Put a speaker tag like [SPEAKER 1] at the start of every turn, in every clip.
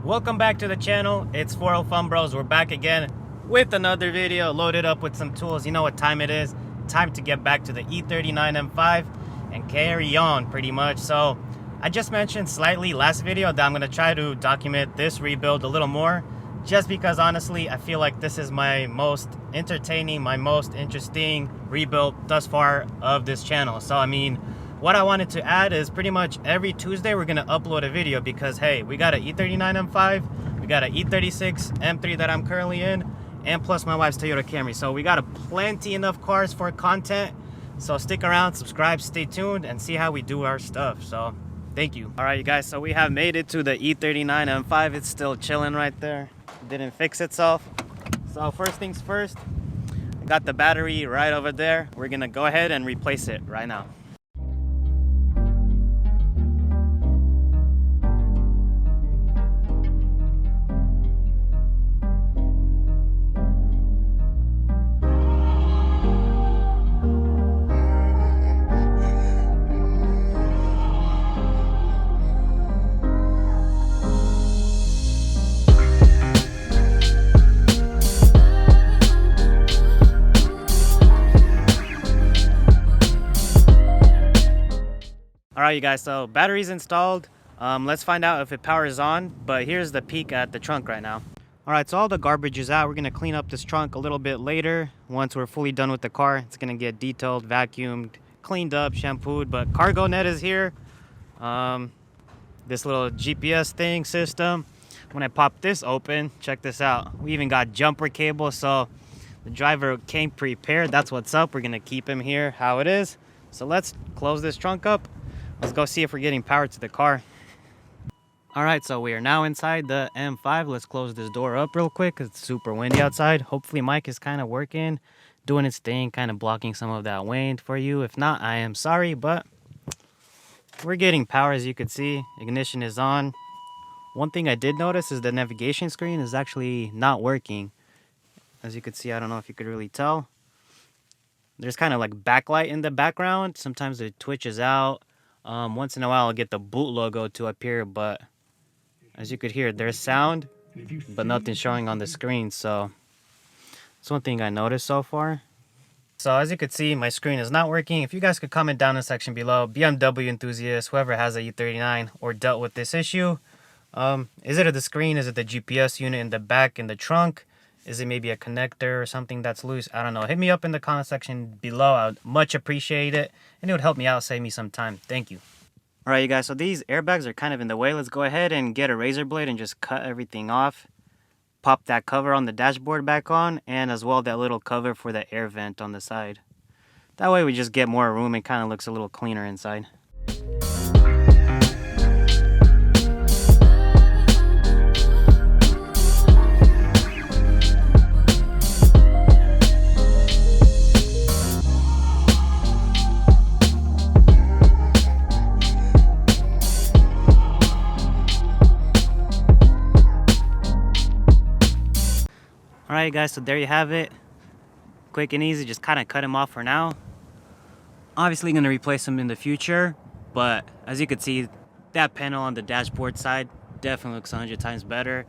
[SPEAKER 1] Welcome back to the channel. It's 40 Fun Bros. We're back again with another video loaded up with some tools. You know what time it is. Time to get back to the E39 M5 and carry on pretty much. So I just mentioned slightly last video that I'm going to try to document this rebuild a little more, just because honestly I feel like this is my most entertaining, my most interesting rebuild thus far of this channel. So I mean, what I wanted to add is pretty much every Tuesday we're gonna upload a video, because hey, we got an E39 M5, we got an E36 M3 that I'm currently in, and plus my wife's Toyota Camry. So we got a plenty enough cars for content. So stick around, subscribe, stay tuned, and see how we do our stuff. So thank you. All right, you guys, so we have made it to the E39 M5. It's still chilling right there. Didn't fix itself. So first things first, I got the battery right over there. We're gonna go ahead and replace it right now. All right, you guys, so battery's installed. Let's find out if it powers on, but here's the peek at the trunk right now. All right, so all the garbage is out. We're gonna clean up this trunk a little bit later. Once we're fully done with the car, it's gonna get detailed, vacuumed, cleaned up, shampooed, but cargo net is here. This little GPS thing system. When I pop this open, check this out. We even got jumper cable, so the driver came prepared. That's what's up. We're gonna keep him here how it is. So let's close this trunk up. Let's go see if we're getting power to the car. All right, so we are now inside the M5. Let's close this door up real quick because it's super windy outside. Hopefully mic is kind of working, doing its thing, kind of blocking some of that wind for you. If not, I am sorry, but we're getting power, as you can see. Ignition is on. One thing I did notice is the navigation screen is actually not working. As you can see, I don't know if you could really tell. There's kind of like backlight in the background. Sometimes it twitches out. Once in a while I'll get the boot logo to appear, but as you could hear, there's sound, but nothing showing on the screen. So that's one thing I noticed so far. So as you could see, my screen is not working. If you guys could comment down in the section below, BMW enthusiasts, whoever has a E39 or dealt with this issue, is it at the screen? Is it the GPS unit in the back in the trunk? Is it maybe a connector or something that's loose? I don't know. Hit me up in the comment section below. I would much appreciate it. And it would help me out, save me some time. Thank you. All right, you guys. So these airbags are kind of in the way. Let's go ahead and get a razor blade and just cut everything off. Pop that cover on the dashboard back on. And as well that little cover for the air vent on the side. That way we just get more room and kind of looks a little cleaner inside. Alright guys, so there you have it. Quick and easy, just kind of cut him off for now. Obviously going to replace him in the future, but as you can see, that panel on the dashboard side definitely looks 100 times better.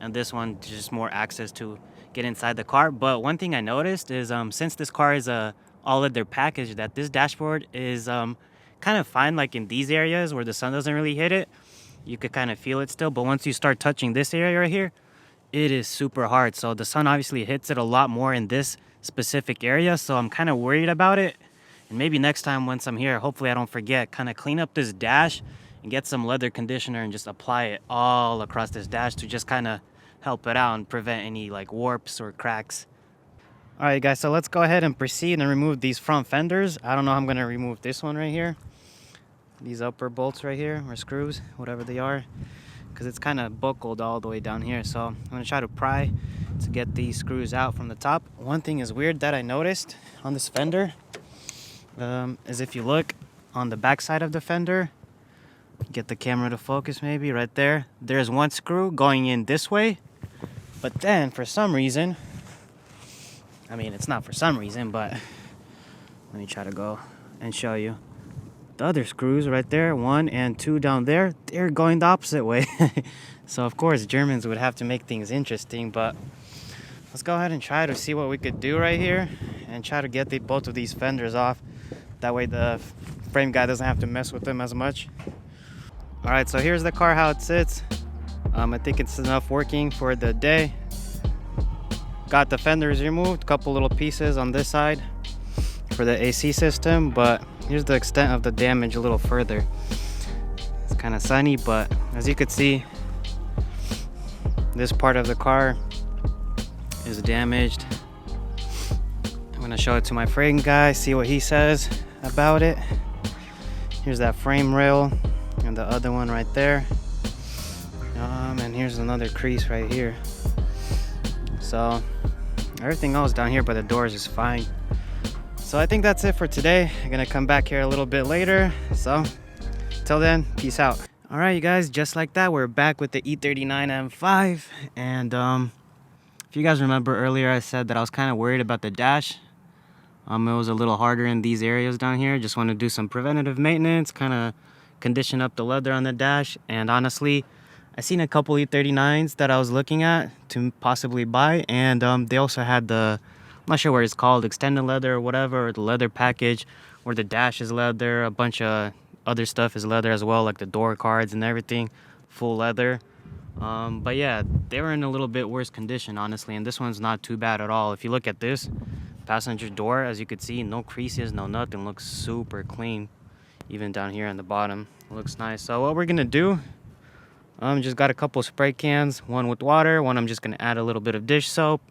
[SPEAKER 1] And this one, just more access to get inside the car. But one thing I noticed is since this car is a all-leather package, that this dashboard is kind of fine, like in these areas where the sun doesn't really hit it. You could kind of feel it still, but once you start touching this area right here, it is super hard. So the sun obviously hits it a lot more in this specific area, so I'm kind of worried about it. And maybe next time once I'm here, hopefully I don't forget, kind of clean up this dash and get some leather conditioner and just apply it all across this dash to just kind of help it out and prevent any like warps or cracks. All right guys, so let's go ahead and proceed and remove these front fenders. I don't know how I'm going to remove this one right here, these upper bolts right here, or screws, whatever they are, because it's kind of buckled all the way down here. So I'm going to try to pry to get these screws out from the top. One thing is weird that I noticed on this fender is if you look on the back side of the fender, get the camera to focus maybe right there, there's one screw going in this way, but then for some reason, I mean it's not for some reason, but let me try to go and show you. The other screws right there, 1 and 2 down there, they're going the opposite way. So of course Germans would have to make things interesting, but let's go ahead and try to see what we could do right here and try to get both of these fenders off. That way the frame guy doesn't have to mess with them as much. All right, so here's the car, how it sits. I think it's enough working for the day. Got the fenders removed, a couple little pieces on this side for the AC system, but here's the extent of the damage a little further. It's kind of sunny, but as you could see, this part of the car is damaged. I'm gonna show it to my frame guy, see what he says about it. Here's that frame rail and the other one right there. And here's another crease right here. So everything else down here by the doors is fine. So I think that's it for today. I'm gonna come back here a little bit later. So till then, peace out. All right, you guys, just like that, we're back with the E39 M5. And if you guys remember earlier, I said that I was kind of worried about the dash. It was a little harder in these areas down here. Just want to do some preventative maintenance, kind of condition up the leather on the dash. And honestly, I seen a couple E39s that I was looking at to possibly buy, and they also had the, I'm not sure what it's called, extended leather or whatever, or the leather package, where the dash is leather, a bunch of other stuff is leather as well, like the door cards and everything, full leather. But yeah, they were in a little bit worse condition, honestly, and this one's not too bad at all. If you look at this passenger door, as you could see, no creases, no nothing, looks super clean. Even down here on the bottom, looks nice. So what we're gonna do, just got a couple spray cans, one with water, one I'm just gonna add a little bit of dish soap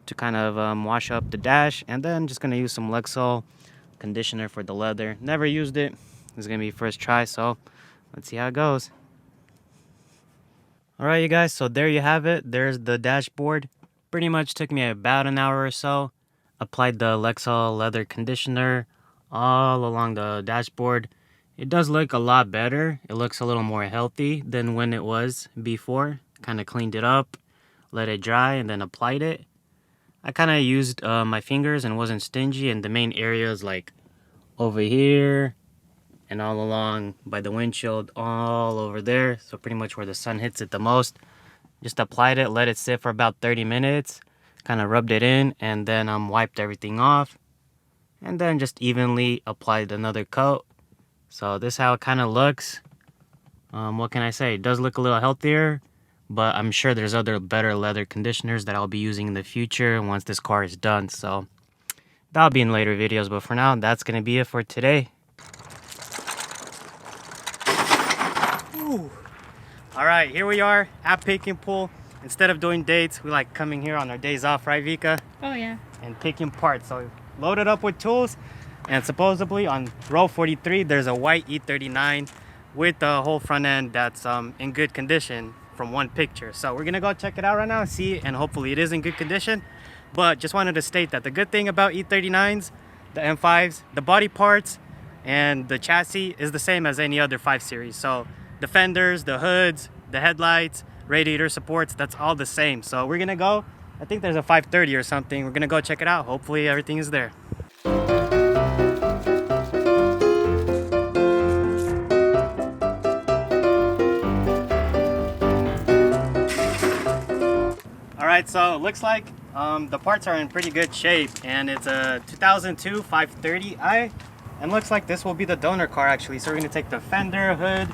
[SPEAKER 1] to kind of wash up the dash, and then just gonna use some Lexol conditioner for the leather. Never used it, this is gonna be first try, so let's see how it goes. All right, you guys, so there you have it. There's the dashboard. Pretty much took me about an hour or so. Applied the Lexol leather conditioner all along the dashboard. It does look a lot better. It looks a little more healthy than when it was before. Kind of cleaned it up, let it dry, and then applied it. I kind of used my fingers and wasn't stingy, and the main areas like over here and all along by the windshield, all over there. So pretty much where the sun hits it the most. Just applied it, let it sit for about 30 minutes, kind of rubbed it in, and then wiped everything off. And then just evenly applied another coat. So this is how it kind of looks. What can I say? It does look a little healthier, but I'm sure there's other better leather conditioners that I'll be using in the future once this car is done. So that'll be in later videos, but for now, that's gonna be it for today. Ooh. All right, here we are at Pick and Pull. Instead of doing dates, we like coming here on our days off, right, Vika?
[SPEAKER 2] Oh yeah.
[SPEAKER 1] And picking parts. So loaded up with tools. And supposedly on row 43, there's a white E39 with the whole front end that's in good condition from one picture. So we're gonna go check it out right now, see, and hopefully it is in good condition. But just wanted to state that the good thing about E39s, the M5s, the body parts and the chassis is the same as any other 5 Series. So the fenders, the hoods, the headlights, radiator supports, that's all the same. So we're gonna go, I think there's a 530 or something. We're gonna go check it out. Hopefully everything is there. Alright, so it looks like the parts are in pretty good shape, and it's a 2002 530i, and looks like this will be the donor car actually. So we're going to take the fender, hood,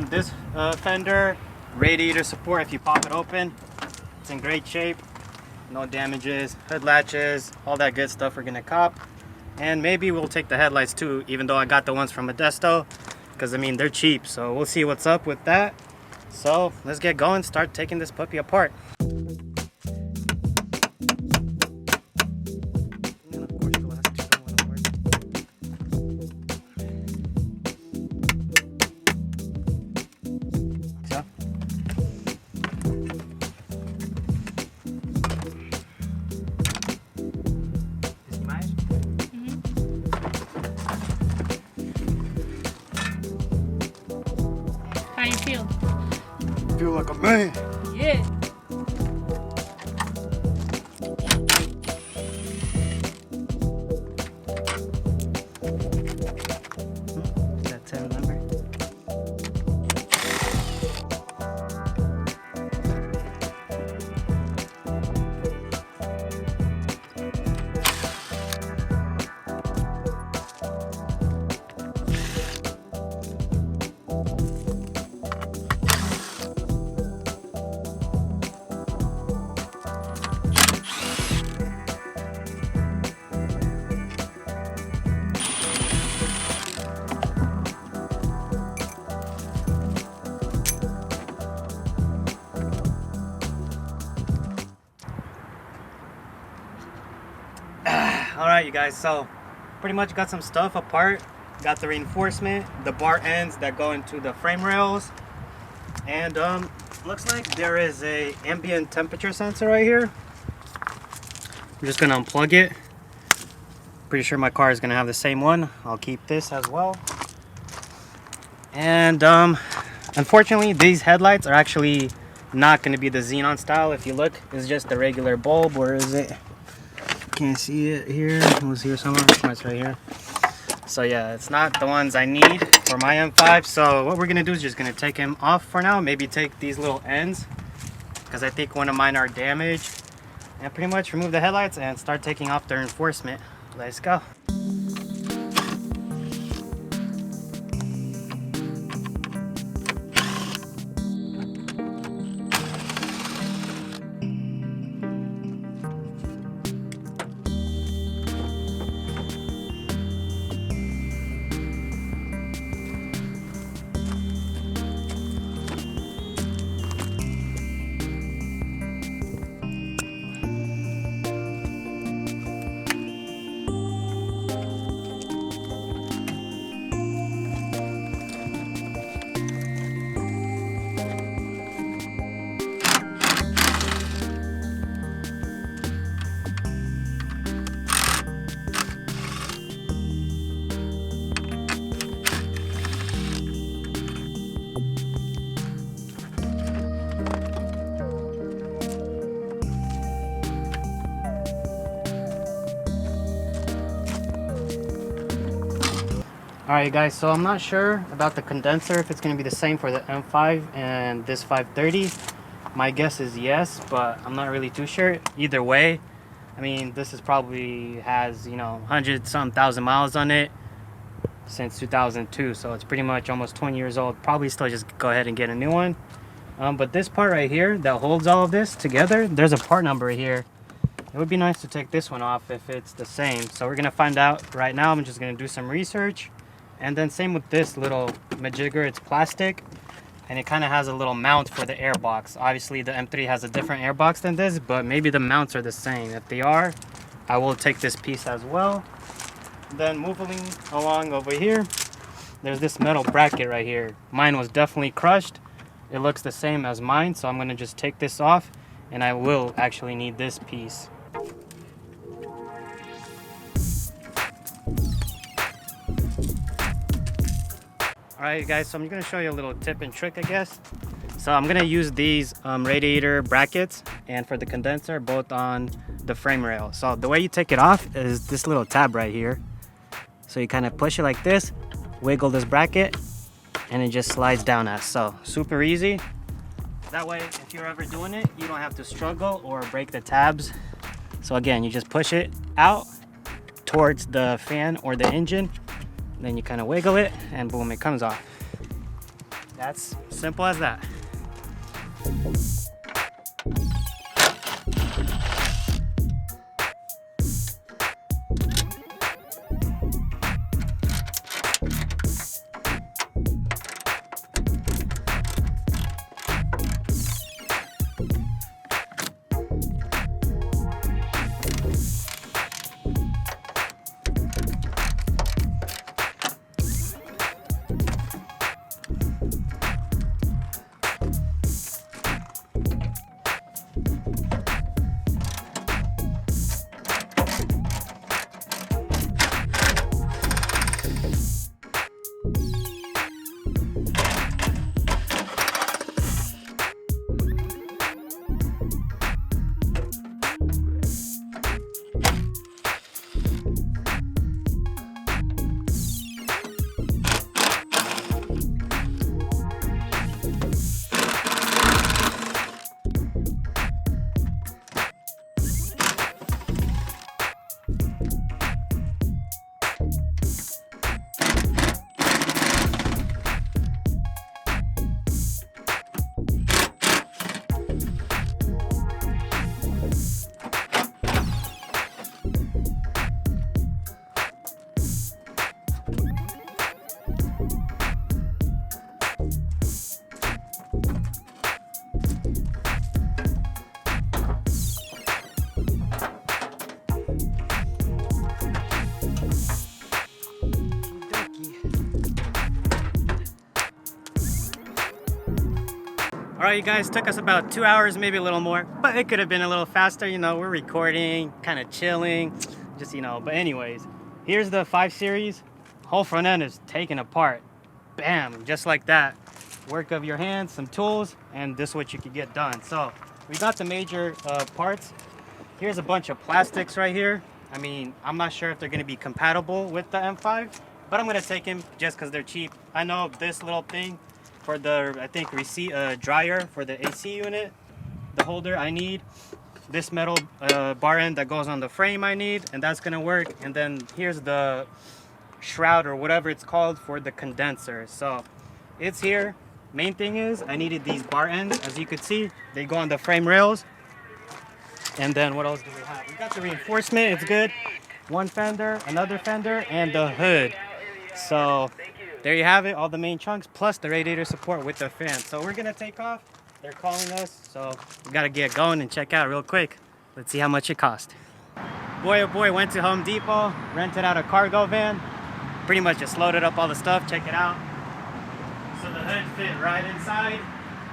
[SPEAKER 1] this fender, radiator support. If you pop it open, it's in great shape, no damages, hood latches, all that good stuff we're going to cop. And maybe we'll take the headlights too, even though I got the ones from Modesto, because I mean they're cheap, so we'll see what's up with that. So let's get going, start taking this puppy apart.
[SPEAKER 2] How you feel?
[SPEAKER 1] Feel like a man.
[SPEAKER 2] Yeah.
[SPEAKER 1] That 10 number. Alright you guys, so pretty much got some stuff apart. Got the reinforcement, the bar ends that go into the frame rails, and looks like there is a ambient temperature sensor right here. I'm just gonna unplug it. Pretty sure my car is gonna have the same one. I'll keep this as well. And unfortunately these headlights are actually not gonna be the xenon style. If you look, it's just the regular bulb. Where is it? Can't see it here. It was here somewhere. Oh, it's right here. So yeah, it's not the ones I need for my M5. So what we're gonna do is just gonna take him off for now. Maybe take these little ends, because I think one of mine are damaged. And pretty much remove the headlights and start taking off the reinforcement. Let's go. Alright guys, so I'm not sure about the condenser, if it's going to be the same for the M5 and this 530. My guess is yes, but I'm not really too sure. Either way, I mean, this is probably has, you know, 100-some thousand miles on it since 2002, so it's pretty much almost 20 years old. Probably still just go ahead and get a new one. But this part right here that holds all of this together, there's a part number here. It would be nice to take this one off if it's the same. So we're going to find out right now. I'm just going to do some research. And then same with this little majigger. It's plastic and it kind of has a little mount for the airbox. Obviously the M3 has a different airbox than this, but maybe the mounts are the same. If they are, I will take this piece as well. Then moving along over here, there's this metal bracket right here. Mine was definitely crushed. It looks the same as mine, so I'm going to just take this off, and I will actually need this piece. Alright guys, so I'm going to show you a little tip and trick, I guess. So I'm going to use these radiator brackets and for the condenser both on the frame rail. So the way you take it off is this little tab right here. So you kind of push it like this, wiggle this bracket, and it just slides down as so. Super easy. That way if you're ever doing it, you don't have to struggle or break the tabs. So again, you just push it out towards the fan or the engine. Then you kind of wiggle it and boom, it comes off. That's simple as that. Alright, you guys, took us about 2 hours, maybe a little more, but it could have been a little faster. You know, we're recording, kind of chilling, just, you know. But anyways, here's the 5 Series. Whole front end is taken apart. Bam, just like that. Work of your hands, some tools, and this is what you could get done. So we got the major parts. Here's a bunch of plastics right here. I mean, I'm not sure if they're going to be compatible with the M5, but I'm going to take them just because they're cheap. I know this little thing for the, I think, receipt dryer for the AC unit, the holder I need. This metal bar end that goes on the frame I need, and that's going to work. And then here's the shroud or whatever it's called for the condenser. So it's here. Main thing is I needed these bar ends. As you can see, they go on the frame rails. And then what else do we have? We got the reinforcement. It's good. One fender, another fender, and the hood. So there you have it, all the main chunks plus the radiator support with the fan. So we're gonna take off. They're calling us, so we gotta get going and check out real quick. Let's see how much it cost. Boy, oh boy, went to Home Depot, rented out a cargo van. Pretty much just loaded up all the stuff. Check it out. So the hood fit right inside.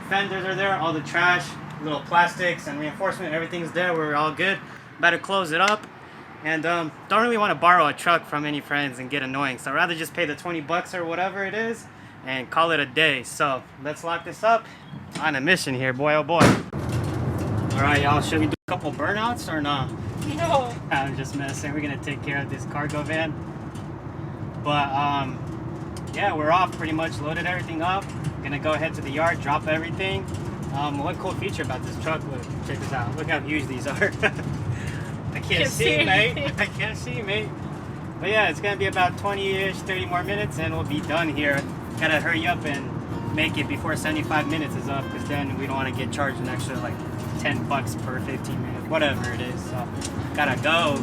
[SPEAKER 1] Fenders are there, all the trash, little plastics and reinforcement, everything's there. We're all good. About to close it up. And don't really want to borrow a truck from any friends and get annoying. So I'd rather just pay the 20 bucks or whatever it is and call it a day. So let's lock this up. On a mission here, boy, oh boy. All right, y'all, should we do a couple burnouts or not?
[SPEAKER 2] No.
[SPEAKER 1] I'm just messing. We're going to take care of this cargo van. But yeah, we're off pretty much. Loaded everything up. Gonna go ahead to the yard, drop everything. One cool feature about this truck, look, check this out. Look how huge these are. I can't see, mate. I can't see, mate. But yeah, it's gonna be about 20-ish, 30 more minutes, and we'll be done here. Gotta hurry up and make it before 75 minutes is up, because then we don't want to get charged an extra like 10 bucks per 15 minutes, whatever it is. So gotta go.